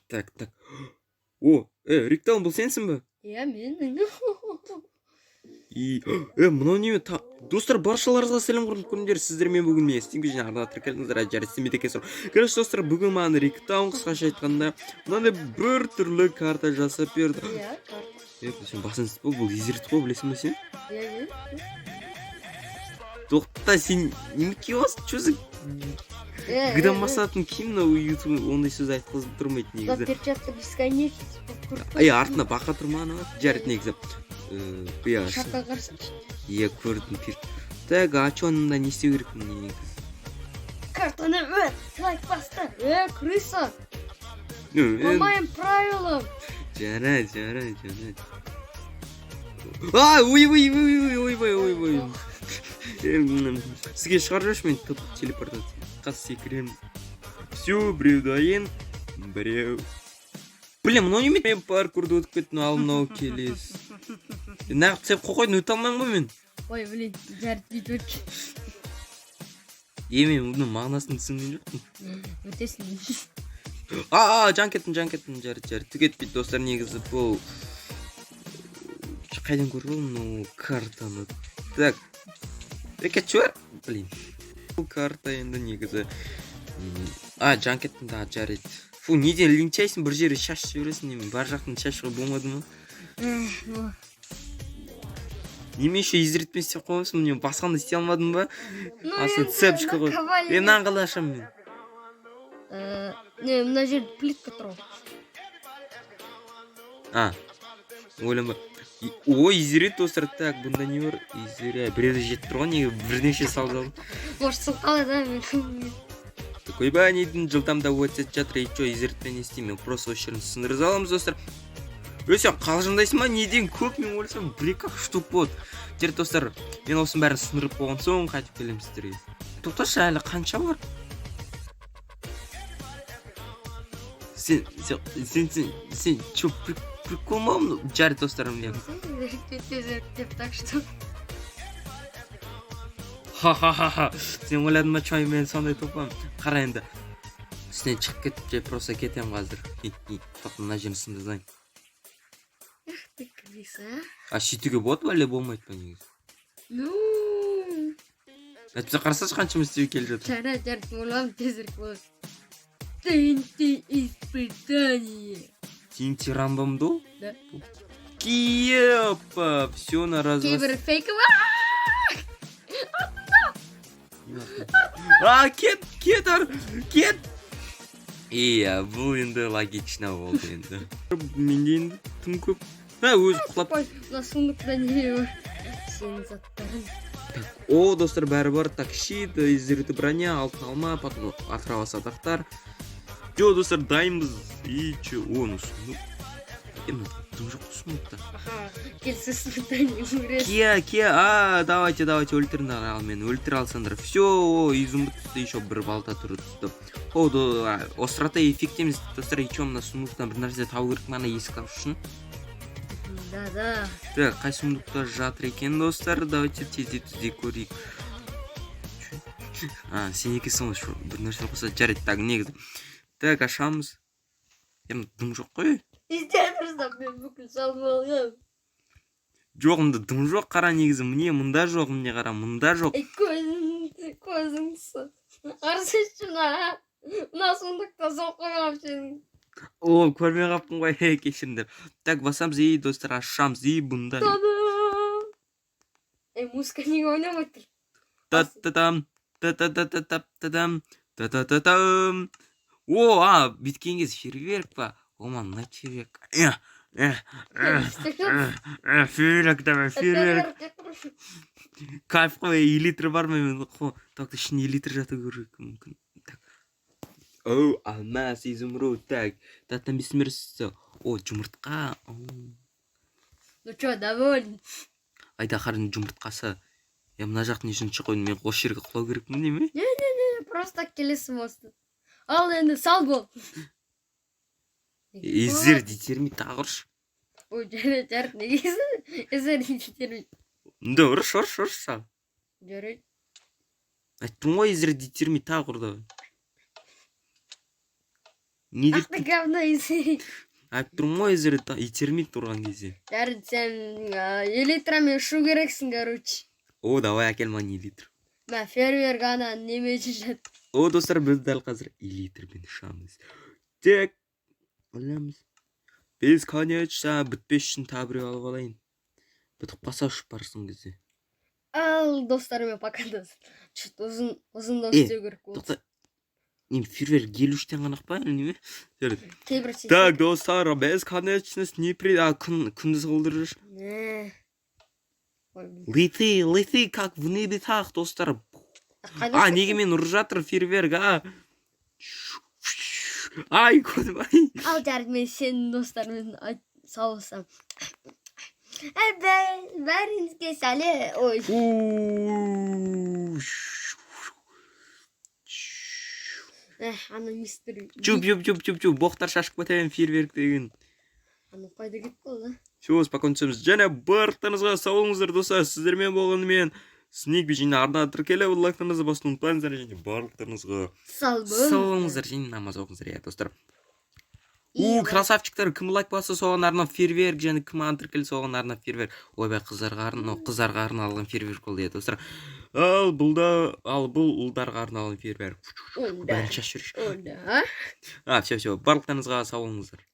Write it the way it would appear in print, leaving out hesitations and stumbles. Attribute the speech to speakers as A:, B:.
A: Так. О, Риктаун, бұл сенсің бе?
B: Иә, мен.
A: Мынау неме достар, баршаларыңызға сәлем көріңдер. Сіздермен бүгін мен Steam және арнада тіркелдіңіздер. Жарыстымет екен сұрақ. Короче, достар, бүгін маған Риктаун қысқаша айтқанда мынандай бір түрлі карта жасап берді.
B: Иә, карта.
A: Сен басын сыпыл, бұл изерт қой, білесің бе сен?
B: Иә.
A: Тоқта, сен немеке боласың? Чөзі гыдан басатын кім мынау YouTube ондай сөз айтқызып тұрмайды негізі.
B: За перчатка бесконечность.
A: Артына бақа тұрмағаны бар. Жарет негізі.
B: Шаққа қарсы.
A: Иә, көрдім. Так, а че онында не істеу керек негізі?
B: Картаны лайк басты. Крыса. По моим правилам.
A: Жарайды. Ой. Сізге шығарып жүрші мен телепортация. Қас секірем. Все, біреу дайын. Біреу. Блин, мынау неме? Мен паркурды өтіп кеттім, ал мынау келес. Нағып сеп қойдың, өте алмайым ғой мен.
B: Ой, блин, жарт бүйтіп өткен.
A: Мен бұның мағынасын түсінген жоқпын.
B: Өтесің.
A: Жан кеттім, жарт. Түгетпейді, достар, негізі бұл. Қайдан көріп ол мынау картаны. Так. Чуар? Блин. Бұл карта енді негізі. Жан кеттім да, жарт. Фу, неден линчайсың, бір жері шаш жібересің, немен бар жақтың шашығы болмады ма? Неме еще изретпен істеп қоймасын, мен басқанда істей алмадым ба? Асын цепочка ғой. Нан қалай ашам мен?
B: Мына жерде плитка тұр.
A: Ойланба. Ой, изерет достар, так, бұнда не бар? Изере, біреуді жетіп тұрған, неге бірнеше салды.
B: Может, сылқалы да мен.
A: Ойбай, нейдің жылдамда өтет жатыр, и чо, изертпен естеймін. Просто өшірін сындырыз аламыз, достар. Сен қалжыңдайсың ма? Неден көп мен ойласам, бір-екі штук болды. Жер достар, мен осының бәрін сындырып болған соң қайтып келем сіздерге. Тоқташы, әлі қанша бар? Сен чо, прикол ма? Жар достарым не?
B: Деп так что.
A: Ха-ха-ха-ха. Сен ойладың ма, чой, мен сондай топам. Қара енді. Үстінен шығып кетіп же, просто кетем қазір. Тоқта мына жерін сындырзайын.
B: Ты крыса.
A: Сөйтуге болады ба, әлде болмайды па негізі? Әйтпесе қарасашы қаншама істеуге келіп жатыр.
B: Жарт, ойлам тезірек болады. ТНТ испытание.
A: TNT рамбамды ол?
B: Да.
A: Киепа, все на раз.
B: Кейбір фейковый. Кет!
A: Иә, бұл енді логично болды енді. Менде енді тым көп. Өзі құлап.
B: Мына сундықта не бар? Сенің заттарың.
A: О, достар, бәрі бар. Так, щит, изерті броня, алтын алма, потом отрава садақтар. Жо, достар, дайынбыз. И че, ну сундық. Тым жоқ сундықта.
B: Келсе испытание умрет.
A: Кия, давайте, өлтірін ал мені, өлтір алсаңдар. Все, изумды түсті, еще бір балта тұры түсті. Острота эффектіміз, достар, еще мына сундықтан бір нәрсе тау керек мана есік алып үшін.
B: Да.
A: Так, қай сундықта жатыр екен, достар, давайте тездей көрейік. Сен екесің ғой, бір нәрсе қоса жарайды, так, негізі. Так, ашамыз. Дым жоқ қой?
B: Изденірсің, мен бүкіл салмалғам.
A: Жоқ, мұнда дым жоқ, қара негізі, міне, мұнда жоқ, міне қара, мұнда жоқ.
B: Көзіңсі. Арсызшы мына сундықта соқ қойғам сенің.
A: Көрмей қаппын ғой, кешіріңдер. Так, басамыз, достар, ашамыз, бұнда.
B: Та-дам! Музыка неге ойнамай тұр?
A: Та-та-там, та-та-та-та-та-та-там, та-та-та-там. Біткен кез фейерверк па? Оман, мына фейерверк. Фейерверк, давай, фейерверк. Кайф қой, элитр бар ма мен? Так, ішінде элитр жату көрек мүмкін. Алмаз, изумруд, так. Таттан бесмірсі. Жұмыртқа.
B: Ну чё, доволен?
A: Айда қарын жұмыртқасы. Мына жақтың ешін шықойын, мен қос жерге құлау керекпін деме?
B: Не, просто келесім осы. Ал енді сал бол.
A: Езер детермей тағырш.
B: Жарт, негесі езер детермей.
A: Да, ұрш сал.
B: Жарайды.
A: Айттым ғой, езер детермей тағыр да. Не
B: Ах
A: деп
B: ты говно изи.
A: айтып тұрмын ғой өздері итермей тұрған кезде.
B: Бәрі сен элитрамен ұшу керексің, короче.
A: О, давай әкел маған 2 литр.
B: Мен фейерверк ана неме жүреді.
A: О, достар, біз дәл қазір 2 литрмен ұшамыз. Тек ойлаймыз. Біз конечно бітпес үшін тағы біреу алып алайын. Бітіп қалса ұшып барсын кезде.
B: Ал достарыма покатасың. Что-то ұзын да істеу керек болды.
A: Тоқта. Нем фейерверк 53-тен ғана па неме? Жарайды.
B: Кейбір
A: Так, достар, біз конечно күндіз қылдырыш. Лети, как в небе так, достар. Неге мен ұрып жатыр фейерверк, Ай, көзім, ай.
B: Ал жарайды, мен сенің достарымен салысам. Бәріңізге сәле. Ой. Ана мистер.
A: Чуп, боқтар шашып кетемін фейерверк деген.
B: Ана қайда кетті ол,
A: Все, спокойно түсеміз. Және барлықтарыңызға сау болыңыздар, достар. Сіздермен болғанымен Sneak Beach арнада тіркеліп, лайктарыңызды басуды ұмытпаңыздар, және барлықтарыңызға
B: сау
A: болыңыздар, және намаз оқыңыздар, достар. Красавчиктар, кім лайк басы соған арнап фейерверк, және кім тіркелі соған арнап фейерверк. Ойбай, қыздарға арналған фейерверк болды, достар. Ал бұл ұлдарға арналған фейерверк. Бәрін шаш жүріш.
B: Все.
A: Барлықтарыңызға сау болыңыздар.